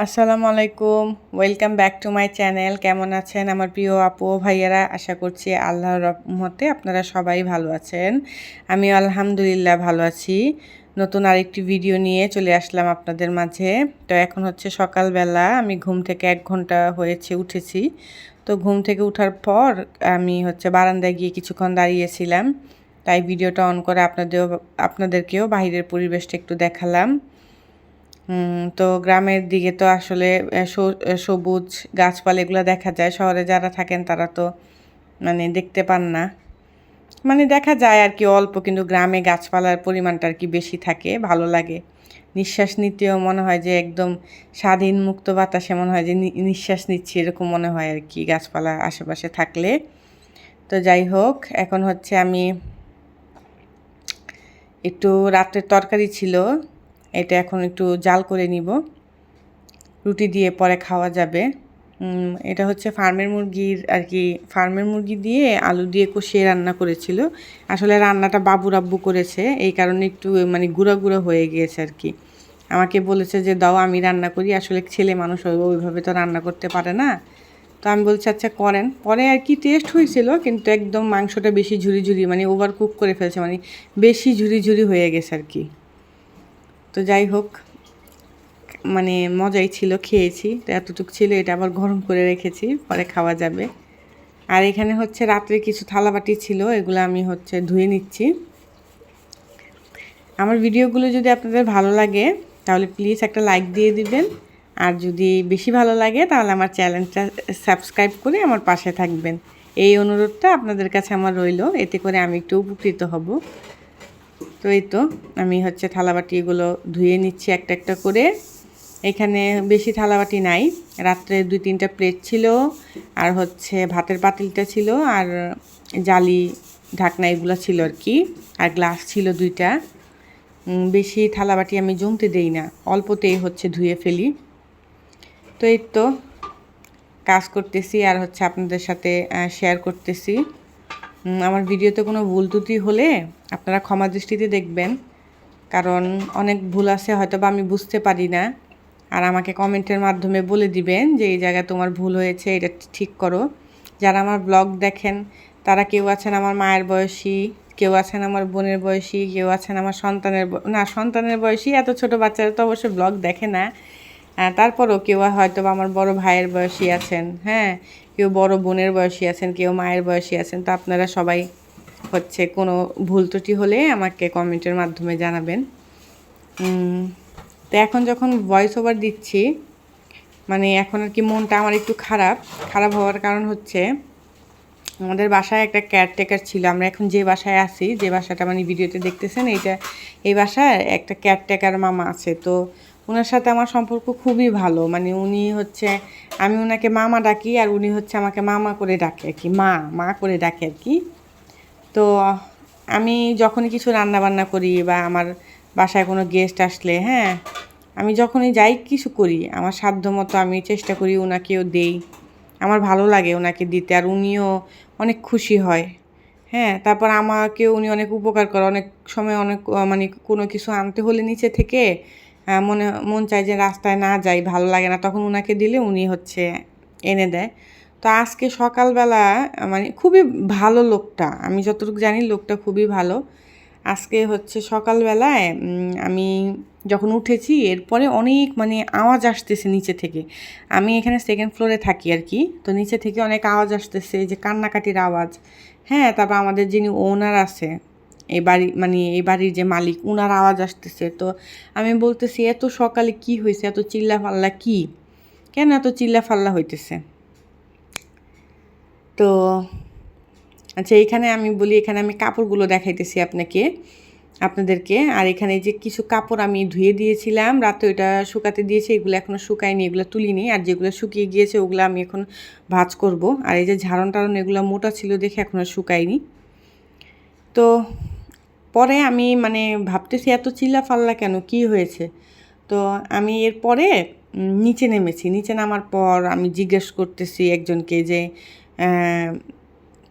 আসসালামু আলাইকুম, welcome back to my channel. কেমন আছেন আমার প্রিয় আপু ও ভাইয়ারা? আশা করছি আল্লাহর রহমতে আপনারা সবাই ভালো আছেন। আমিও আলহামদুলিল্লাহ ভালো আছি। নতুন আরেকটি ভিডিও নিয়ে চলে আসলাম আপনাদের মাঝে। তো এখন হচ্ছে সকালবেলা, আমি ঘুম থেকে 1 ঘন্টা হয়েছে উঠেছি। তো ঘুম থেকে ওঠার পর আমি হচ্ছে বারান্দায় গিয়ে কিছুক্ষণ দাঁড়িয়েছিলাম। তাই ভিডিওটা অন করে আপনাদেরকেও বাইরের পরিবেশটা একটু দেখালাম। তো গ্রামের দিকে তো আসলে সবুজ গাছপালা এগুলো দেখা যায়। শহরে যারা থাকেন তারা তো দেখতে পান না। দেখা যায় আর কি অল্প, কিন্তু গ্রামে গাছপালার পরিমাণটা আর কি বেশি থাকে, ভালো লাগে। নিঃশ্বাস নিতেও মনে হয় যে একদম স্বাধীন মুক্ত বাতাসে মনে হয় যে নিঃশ্বাস নিচ্ছি, এরকম মনে হয় আর কি গাছপালা আশেপাশে থাকলে। তো যাই হোক, এখন হচ্ছে আমি একটু রাতের তরকারি ছিল, এটা এখন একটু জাল করে নিব, রুটি দিয়ে পরে খাওয়া যাবে। এটা হচ্ছে ফার্মের মুরগির আর কি, ফার্মের মুরগি দিয়ে আলু দিয়ে কষিয়ে রান্না করেছিল। আসলে রান্নাটা বাবুর আব্বু করেছে, এই কারণে একটু গুঁড়া গুঁড়ো হয়ে গিয়েছে আর কি। আমাকে বলেছে যে দাও আমি রান্না করি, আসলে ছেলে মানুষ ওইভাবে তো রান্না করতে পারে না। তো আমি বলছি আচ্ছা করেন। পরে আর কি টেস্ট হয়েছিল, কিন্তু একদম মাংসটা বেশি ঝুরি ঝুরি, ওভার কুক করে ফেলছে, বেশি ঝুরি ঝুরি হয়ে গেছে আর কি। তো যাই হোক, মজাই ছিল, খেয়েছি। তো এতটুকু ছিল, এটা আবার গরম করে রেখেছি, পরে খাওয়া যাবে। আর এখানে হচ্ছে রাত্রে কিছু থালাবাটি ছিল, এগুলো আমি হচ্ছে ধুয়ে নিচ্ছি। আমার ভিডিওগুলো যদি আপনাদের ভালো লাগে তাহলে প্লিজ একটা লাইক দিয়ে দিবেন, আর যদি বেশি ভালো লাগে তাহলে আমার চ্যানেলটা সাবস্ক্রাইব করে আমার পাশে থাকবেন। এই অনুরোধটা আপনাদের কাছে আমার রইল, এতে করে আমি একটু উপকৃত হব। তো এই তো আমি হচ্ছে থালাবাটিগুলো ধুয়ে নিচ্ছি একটা একটা করে। এখানে বেশি থালাবাটি নাই, রাত্রে 2-3টা প্লেট ছিল, আর হচ্ছে ভাতের পাতিলটা ছিল, আর জালি ঢাকনা এগুলো ছিল আর কি, আর গ্লাস ছিল 2টা। বেশি থালাবাটি আমি জমতে দেই না, অল্পতেই হচ্ছে ধুয়ে ফেলি। তো এই তো কাজ করতেছি, আর হচ্ছে আপনাদের সাথে শেয়ার করতেছি। আমার ভিডিওতে কোনো ভুল ত্রুটি হলে আপনারা ক্ষমা দৃষ্টিতে দেখবেন, কারণ অনেক ভুল আছে হয়তো বা আমি বুঝতে পারি না। আর আমাকে কমেন্টের মাধ্যমে বলে দিবেন যে এই জায়গায় তোমার ভুল হয়েছে, এটা ঠিক করো। যারা আমার ব্লগ দেখেন তারা কেউ আছেন আমার মায়ের বয়সী, কেউ আছেন আমার বোনের বয়সী, কেউ আছেন আমার সন্তানের বয়সী। এত ছোট বাচ্চারা তো অবশ্যই ব্লগ দেখে না, তারপরও কেউ হয়তো বা আমার বড় ভাইয়ের বয়সী আছেন, হ্যাঁ, কেউ বড় বোনের বয়সী আছেন, কেউ মায়ের বয়সী আছেন। তো আপনারা সবাই হচ্ছে কোনো ভুল ত্রুটি হলে আমাকে কমেন্টের মাধ্যমে জানাবেন। তো এখন যখন ভয়েস ওভার দিচ্ছি, এখন আর কি মনটা আমার একটু খারাপ হওয়ার কারণ হচ্ছে আমাদের বাসায় একটা কেয়ারটেকার ছিল। আমরা এখন যে বাসায় আছি, যে বাসাটা ভিডিওতে দেখতেছেন, এই বাসায় একটা কেয়ারটেকার মামা আছে। তো ওনার সাথে আমার সম্পর্ক খুবই ভালো, উনি হচ্ছে, আমি ওনাকে মামা ডাকি, আর উনি হচ্ছে আমাকে মামা করে ডাকে আর কি, মা করে ডাকে আর কি। তো আমি যখনই কিছু রান্না বান্না করি বা আমার বাসায় কোনো গেস্ট আসলে, হ্যাঁ, আমি যখনই যাই কিছু করি, আমার সাধ্য মতো আমি চেষ্টা করি ওনাকেও দেই। আমার ভালো লাগে ওনাকে দিতে, আর উনিও অনেক খুশি হয়। হ্যাঁ, তারপর আমাকেও উনি অনেক উপকার করে। অনেক সময় অনেক কোনো কিছু আনতে হলে নিচে থেকে মন চায় যে রাস্তায় না যাই, ভালো লাগে না, তখন উনাকে দিলে উনি হচ্ছে এনে দেয়। তো আজকে সকালবেলা খুবই ভালো লোকটা, আমি যতটুকু জানি লোকটা খুবই ভালো। আজকে হচ্ছে সকালবেলায় আমি যখন উঠেছি, এরপরে অনেক আওয়াজ আসতেছে নিচে থেকে। আমি এখানে সেকেন্ড ফ্লোরে থাকি আর কি। তো নিচে থেকে অনেক আওয়াজ আসতেছে, যে কান্নাকাটির আওয়াজ। হ্যাঁ, তারপর আমাদের যিনি ওনার আছে এই বাড়ি, এই বাড়ির যে মালিক, উনার আওয়াজ আসতেছে। তো আমি বলতেছি এত সকালে কি হয়েছে, এত চিল্লা ফাল্লা কি, কেন এত চিল্লা ফাল্লা হইতেছে? তো আচ্ছা, এখানে আমি বলি, এখানে আমি কাপড়গুলো দেখাইতেছি আপনাদেরকে। আর এখানে যে কিছু কাপড় আমি ধুয়ে দিয়েছিলাম রাতে, ওইটা শুকাতে দিয়েছি, এগুলো এখনও শুকায়নি, এগুলো তুলিনি। আর যেগুলো শুকিয়ে গিয়েছে ওগুলো আমি এখন ভাঁজ করব। আর এই যে ঝাড়ন টাড়ন এগুলো মোটা ছিল দেখে এখনও শুকায়নি। তো পরে আমি ভাবতেছি এত চিল্লা ফাল্লা কেন, কি হয়েছে? তো আমি এরপরে নিচে নেমেছি। নিচে নামার পর আমি জিজ্ঞেস করতেছি একজনকে যে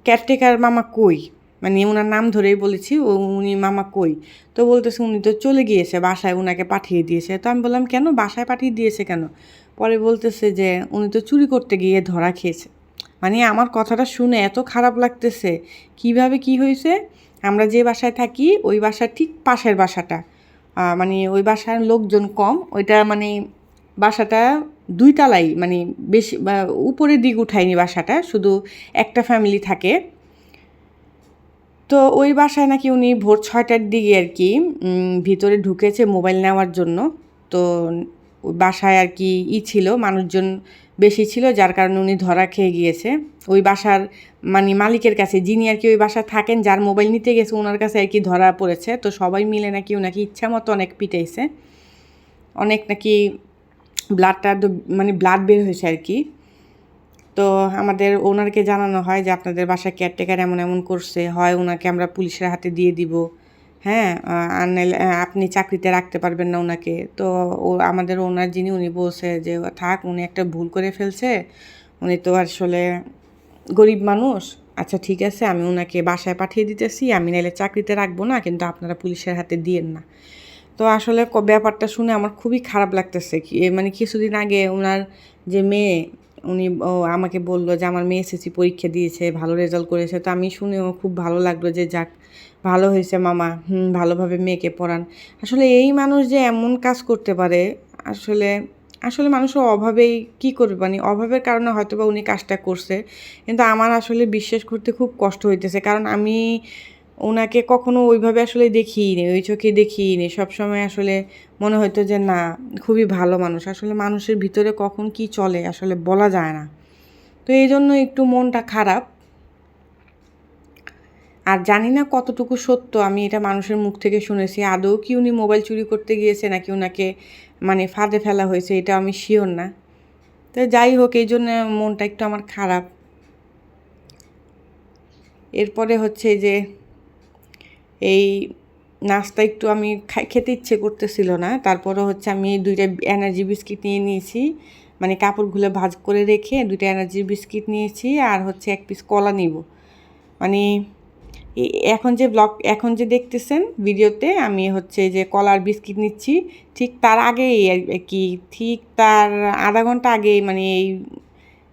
কেয়ারটেকার মামা কই, মানে ওনার নাম ধরেই বলেছি, উনি মামা কই? তো বলতেছে উনি তো চলে গিয়েছে, বাসায় ওনাকে পাঠিয়ে দিয়েছে। তো আমি বললাম কেন, বাসায় পাঠিয়ে দিয়েছে কেন? পরে বলতেছে যে উনি তো চুরি করতে গিয়ে ধরা খেয়েছে। মানে আমার কথাটা শুনে এত খারাপ লাগতেছে। কিভাবে কি হয়েছে? আমরা যে বাসায় থাকি ওই বাসার ঠিক পাশের বাসাটা, মানে ওই বাসার লোকজন কম, ওইটা মানে বাসাটা 2 তলাই, মানে বেশি উপরের দিক উঠায়নি বাসাটা, শুধু একটা ফ্যামিলি থাকে। তো ওই বাসায় নাকি উনি ভোর 6টার দিকে আর কি ভিতরে ঢুকেছে মোবাইল নেওয়ার জন্য। তো ওই বাসায় আর কি ছিল, মানুষজন বেশি ছিল, যার কারণে উনি ধরা খেয়ে গিয়েছে। ওই বাসার মানে মালিকের কাছে, যিনি আর কি ওই বাসায় থাকেন, যার মোবাইল নিতে গেছে ওনার কাছে আর কি ধরা পড়েছে। তো সবাই মিলে নাকি ওনাকে ইচ্ছা মতো অনেক পিটাইছে, অনেক নাকি ব্লাডটা মানে ব্লাড বের হয়েছে আর কি। তো আমাদের ওনারকে জানানো হয় যে আপনাদের বাসায় কেয়ারটেকার এমন এমন করছে, হয় ওনাকে আমরা পুলিশের হাতে দিয়ে দিব, হ্যাঁ, আর নাহলে আপনি চাকরিতে রাখতে পারবেন না ওনাকে। তো আমাদের ওনার যিনি, উনি বলছে যে থাক, উনি একটা ভুল করে ফেলছে, উনি তো আসলে গরিব মানুষ, আচ্ছা ঠিক আছে আমি ওনাকে বাসায় পাঠিয়ে দিতেছি, আমি নাহলে চাকরিতে রাখবো না, কিন্তু আপনারা পুলিশের হাতে দিয়েন না। তো আসলে ব্যাপারটা শুনে আমার খুবই খারাপ লাগতেছে। মানে কিছুদিন আগে ওনার যে মেয়ে, উনি আমাকে বলল যে আমার মেয়ে এসএসসি পরীক্ষা দিয়েছে, ভালো রেজাল্ট করেছে। তো আমি শুনেও খুব ভালো লাগলো যে যাক, ভালো হয়েছে মামা, ভালোভাবে মেয়েকে পড়ান। আসলে এই মানুষ যে এমন কাজ করতে পারে, আসলে আসলে মানুষের অভাবেই কী করবে, মানে অভাবের কারণে হয়তো বা উনি কাজটা করছে। কিন্তু আমার আসলে বিশ্বাস করতে খুব কষ্ট হইতেছে, কারণ আমি ওনাকে কখনো ওইভাবে আসলে দেখিনি, ওই চোখে দেখিনি। সবসময় আসলে মনে হতো যে না, খুবই ভালো মানুষ। আসলে মানুষের ভিতরে কখন কি চলে আসলে বলা যায় না। তো এই জন্য একটু মনটা খারাপ। আর জানি না কতটুকু সত্য, আমি এটা মানুষের মুখ থেকে শুনেছি। আদৌ কি উনি মোবাইল চুরি করতে গিয়েছে, নাকি ওনাকে মানে ফাঁদে ফেলা হয়েছে, এটা আমি শিওর না। তো যাই হোক, এই জন্য মনটা একটু আমার খারাপ। এরপরে হচ্ছে যে এই নাস্তা একটু আমি খেতে ইচ্ছে করতেছিল না, তারপরে হচ্ছে আমি 2টা এনার্জি বিস্কিট নিয়ে নিয়েছি, মানে কাপড়গুলো ভাঁজ করে রেখে 2টা এনার্জি বিস্কিট নিয়েছি, আর হচ্ছে 1 পিস কলা নিব। মানে এখন যে দেখতেছেন ভিডিওতে, আমি হচ্ছে যে কলার বিস্কিট নিচ্ছি, ঠিক তার আগেই আর কি, ঠিক তার আধা ঘন্টা আগেই মানে এই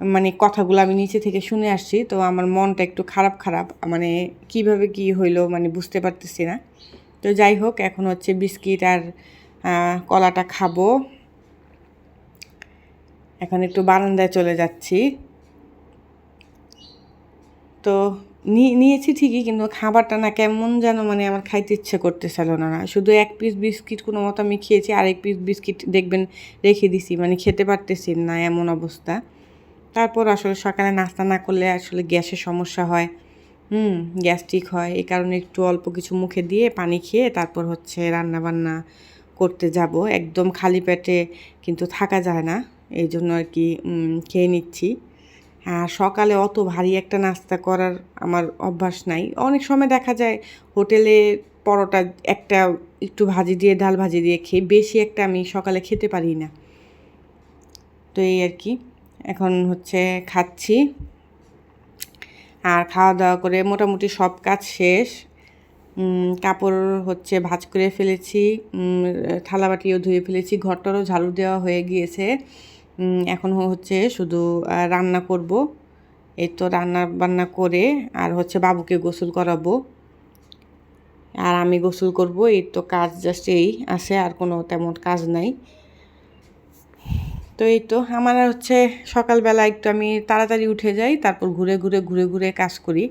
মানে কথাগুলো আমি নিচে থেকে শুনে আসছি। তো আমার মনটা একটু খারাপ খারাপ, মানে কিভাবে কি হইলো মানে বুঝতে পারতেছি না। তো যাই হোক, এখন হচ্ছে বিস্কিট আর কলাটা খাবো। এখন একটু বারান্দায় চলে যাচ্ছি। তো নিয়েছি ঠিকই, কিন্তু খাবারটা না কেমন যেন, মানে আমার খাইতে ইচ্ছে করতেছিল না। শুধু 1 পিস বিস্কিট কোনো মতো আমি খেয়েছি, আর 1 পিস বিস্কিট দেখবেন রেখে দিছি, মানে খেতে পারতেছি না, এমন অবস্থা। তারপর আসলে সকালে নাস্তা না করলে আসলে গ্যাসের সমস্যা হয়, গ্যাস্ট্রিক হয়। এই কারণে একটু অল্প কিছু মুখে দিয়ে পানি খেয়ে তারপর হচ্ছে রান্নাবান্না করতে যাব। একদম খালি পেটে কিন্তু থাকা যায় না, এই জন্য আর কি খেয়ে নিচ্ছি। আর সকালে অত ভারী একটা নাস্তা করার আমার অভ্যাস নাই। অনেক সময় দেখা যায় হোটেলে পরোটা একটা একটু ভাজি দিয়ে, ডাল ভাজি দিয়ে খেয়ে, বেশি একটা আমি সকালে খেতে পারি না। তো এই আর কি, এখন হচ্ছে খাচ্ছি। আর খাওয়া দাওয়া করে মোটামুটি সব কাজ শেষ। কাপড় হচ্ছে ভাঁজ করে ফেলেছি, থালাবাটিও ধুয়ে ফেলেছি, ঘরটারও ঝাড়ু দেওয়া হয়ে গিয়েছে। এখন হচ্ছে শুধু রান্না করব। এই তো রান্না বান্না করে আর হচ্ছে বাবুকে গোসল করাবো, আর আমি গোসল করব। এই তো কাজ জাস্ট এই আছে, আর কোনো তেমন কাজ নাই। তো এই তো আমার হচ্ছে সকালবেলা একটু আমি তাড়াতাড়ি উঠে যাই, তারপর ঘুরে কাজ করি।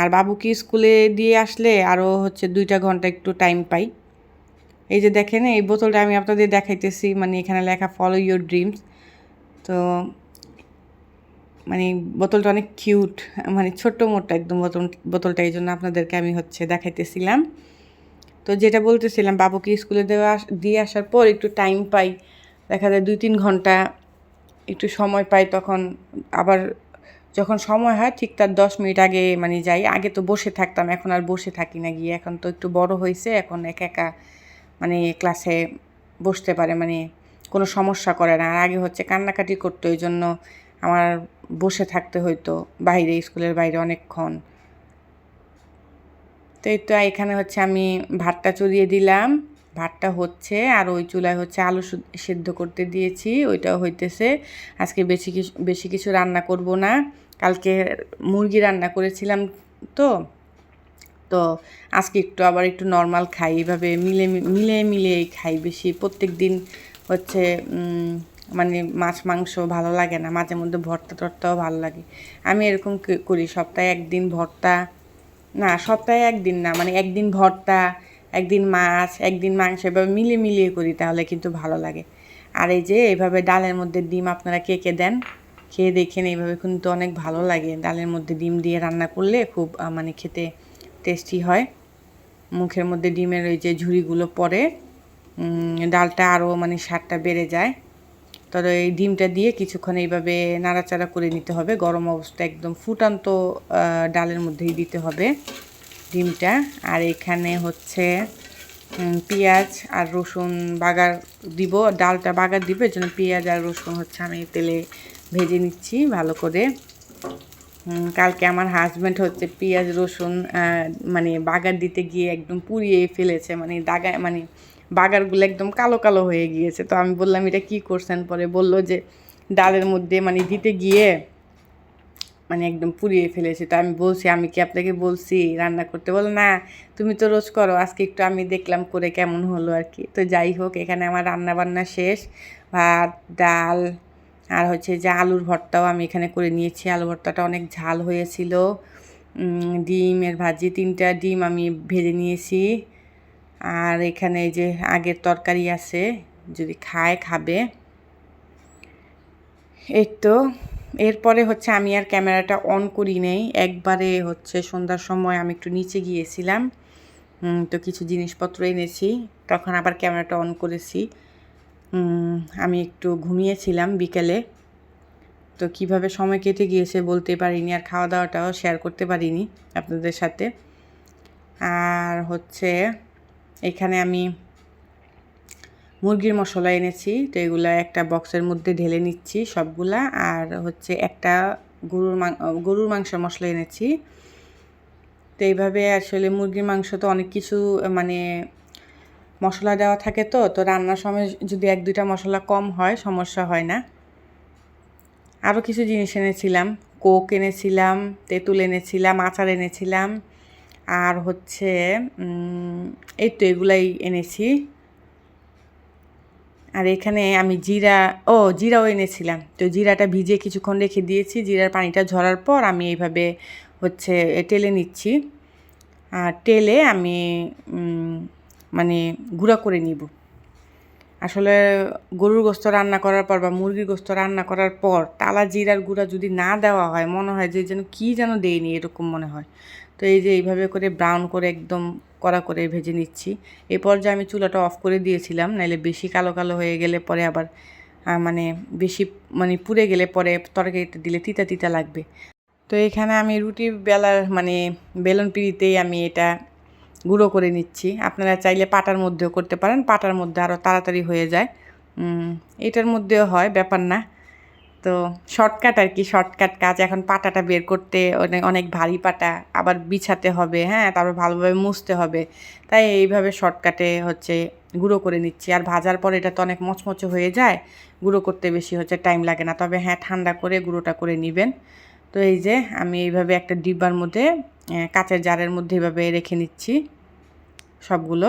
আর বাবুকে স্কুলে দিয়ে আসলে আরও হচ্ছে 2টা ঘন্টা একটু টাইম পাই। এই যে দেখেন, এই বোতলটা আমি আপনাদের দেখাইতেছি, মানে এখানে লেখা ফলো ইউর ড্রিমস। তো মানে বোতলটা অনেক কিউট, মানে ছোট্ট মোট্ট একদম বোতলটা, এই জন্য আপনাদেরকে আমি হচ্ছে দেখাইতেছিলাম। তো যেটা বলতেছিলাম, বাবুকে স্কুলে দিয়ে আসার পর একটু টাইম পাই, দেখা যায় 2-3 ঘন্টা একটু সময় পাই। তখন আবার যখন সময় হয় ঠিক তার 10 মিনিট আগে মানে যাই। আগে তো বসে থাকতাম, এখন আর বসে থাকি না গিয়ে। এখন তো একটু বড় হয়েছে, এখন একা মানে ক্লাসে বসতে পারে, মানে কোনো সমস্যা করে না। আর আগে হচ্ছে কান্নাকাটি করতো, এই জন্য আমার বসে থাকতে হইতো বাইরে, স্কুলের বাইরে অনেকক্ষণ। তো এই তো এখানে হচ্ছে আমি ভাতটা চড়িয়ে দিলাম, ভাতটা হচ্ছে, আর ওই চুলায় হচ্ছে আলু সেদ্ধ করতে দিয়েছি, ওইটাও হইতেছে। আজকে বেশি কিছু রান্না করব না, কালকে মুরগি রান্না করেছিলাম তো তো আজকে আবার একটু নর্মাল খাই, এইভাবে মিলে খাই বেশি। প্রত্যেক দিন হচ্ছে মানে মাছ মাংস ভালো লাগে না, মাঝে মধ্যে ভর্তা টর্তাও ভালো লাগে। আমি এরকম করি, সপ্তাহে একদিন ভর্তা, না সপ্তাহে একদিন না, মানে একদিন ভর্তা, একদিন মাছ, একদিন মাংস, এভাবে মিলিয়ে করি, তাহলে কিন্তু ভালো লাগে। আর এই যে এইভাবে ডালের মধ্যে ডিম আপনারা কে কে দেন, খেয়ে দেখেন, এইভাবে কিন্তু অনেক ভালো লাগে। ডালের মধ্যে ডিম দিয়ে রান্না করলে খুব মানে খেতে টেস্টি হয়। মুখের মধ্যে ডিমের ওই যে ঝুড়িগুলো পড়ে, ডালটা আরও মানে স্বাদটা বেড়ে যায়। তবে এই ডিমটা দিয়ে কিছুক্ষণ এইভাবে নাড়াচাড়া করে নিতে হবে, গরম অবস্থা একদম ফুটান্ত ডালের মধ্যেই দিতে হবে ডিমটা। আর এখানে হচ্ছে পেঁয়াজ আর রসুন বাগার দিব, ডালটা বাগার দিব, এর জন্য পেঁয়াজ আর রসুন হচ্ছে আমি তেলে ভেজে নিচ্ছি ভালো করে। কালকে আমার হাজব্যান্ড হচ্ছে পেঁয়াজ রসুন মানে বাগার দিতে গিয়ে একদম পুড়িয়ে ফেলেছে, মানে বাগারগুলো একদম কালো কালো হয়ে গিয়েছে। তো আমি বললাম এটা কি করছেন, পরে বলল যে ডালের মধ্যে মানে দিতে গিয়ে মানে একদম পুড়িয়ে ফেলেছে। তো আমি বলছি, আমি কি আপনাকে বলছি রান্না করতে? বলো না, তুমি তো রোজ করো, আজকে একটু আমি দেখলাম করে কেমন হলো আর কি। তো যাই হোক, এখানে আমার রান্না বান্না শেষ, ভাত ডাল আর হচ্ছে যে আলুর ভর্তাও আমি এখানে করে নিয়েছি। আলু ভর্তাটা অনেক ঝাল হয়েছিল। ডিমের ভাজি, 3টা ডিম আমি ভেজে নিয়েছি। আর এখানে যে আগের তরকারি আছে, যদি খাবে। এই তো এরপরে হচ্ছে আমি আর ক্যামেরাটা অন করি নাই, একবারে হচ্ছে সন্ধ্যার সময় আমি একটু নিচে গিয়েছিলাম, তো কিছু জিনিসপত্র এনেছি, তখন আবার ক্যামেরাটা অন করেছি। আমি একটু ঘুমিয়েছিলাম বিকেলে, তো কিভাবে সময় কেটে গিয়েছে বলতে পারিনি, আর খাওয়া দাওয়াটাও শেয়ার করতে পারিনি আপনাদের সাথে। আর হচ্ছে এখানে আমি মুরগির মশলা এনেছি, তো এগুলা একটা বক্সের মধ্যে ঢেলে নিচ্ছি সবগুলা। আর হচ্ছে একটা গরুর মাংস মশলা এনেছি। তো এইভাবে আসলে মুরগির মাংস তো অনেক কিছু মানে মশলা দেওয়া থাকে, তো রান্নার সময় যদি 1-2টা মশলা কম হয় সমস্যা হয় না। আরও কিছু জিনিস এনেছিলাম, কোক এনেছিলাম, তেঁতুল এনেছিলাম, আচার এনেছিলাম, আর হচ্ছে এই তো এগুলাই এনেছি। আর এখানে আমি জিরাও এনেছিলাম, তো জিরাটা ভিজিয়ে কিছুক্ষণ রেখে দিয়েছি, জিরার পানিটা ঝরার পর আমি এইভাবে হচ্ছে টেলে নিচ্ছি। আর টেলে আমি মানে গুঁড়া করে নিব। আসলে গরুর গোস্ত রান্না করার পর বা মুরগির গোস্ত রান্না করার পর টালা জিরার গুঁড়া যদি না দেওয়া হয়, মনে হয় যে যেন কী যেন দেয়নি, এরকম মনে হয়। তো এই যে এইভাবে করে ব্রাউন করে একদম কড়া করে ভেজে নিচ্ছি। এই পর্যায়ে আমি চুলাটা অফ করে দিয়েছিলাম, নাহলে বেশি কালো কালো হয়ে গেলে পরে আবার মানে বেশি মানে পুড়ে গেলে পরে তরকারিতে দিলে তিতা তিতা লাগবে। তো এখানে আমি রুটি বেলার মানে বেলন পিড়িতেই আমি এটা গুঁড়ো করে নিচ্ছি। আপনারা চাইলে পাটার মধ্যেও করতে পারেন, পাটার মধ্যে আরও তাড়াতাড়ি হয়ে যায়, এটার মধ্যেও হয়, ব্যাপার না। তো শর্টকাট আর কি, শর্টকাট কাজ। এখন পাটাটা বের করতে অনেক ভারী পাটা, আবার বিছাতে হবে, হ্যাঁ, তারপর ভালোভাবে মুছতে হবে, তাই এইভাবে শর্টকাটে হচ্ছে গুঁড়ো করে নিচ্ছি। আর ভাজার পর এটা তো অনেক মচমচে হয়ে যায়, গুঁড়ো করতে বেশি হচ্ছে টাইম লাগে না, তবে হ্যাঁ ঠান্ডা করে গুঁড়োটা করে নেবেন। তো এই যে আমি এইভাবে একটা ডিব্বার মধ্যে কাঁচের জারের মধ্যে এইভাবে রেখে নিচ্ছি সবগুলো।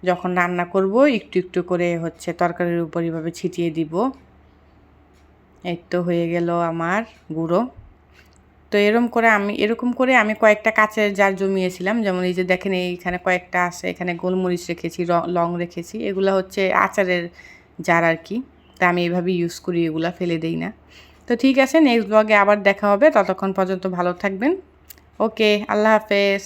যখন রান্না করব একটু একটু করে হচ্ছে তরকারির উপর এইভাবে ছিটিয়ে দিব। এই তো হয়ে গেল আমার গুঁড়ো। তো এরকম করে আমি কয়েকটা কাঁচের জার জমিয়েছিলাম, যেমন এই যে দেখেন এইখানে কয়েকটা আছে, এখানে গোলমরিচ রেখেছি, লং রেখেছি, এগুলো হচ্ছে আচারের জার আর কি। তা আমি এইভাবে ইউজ করি, এগুলা ফেলে দেই না। তো ঠিক আছে, নেক্সট ব্লগে আবার দেখা হবে, ততক্ষণ পর্যন্ত ভালো থাকবেন। ওকে, আল্লাহ হাফেজ।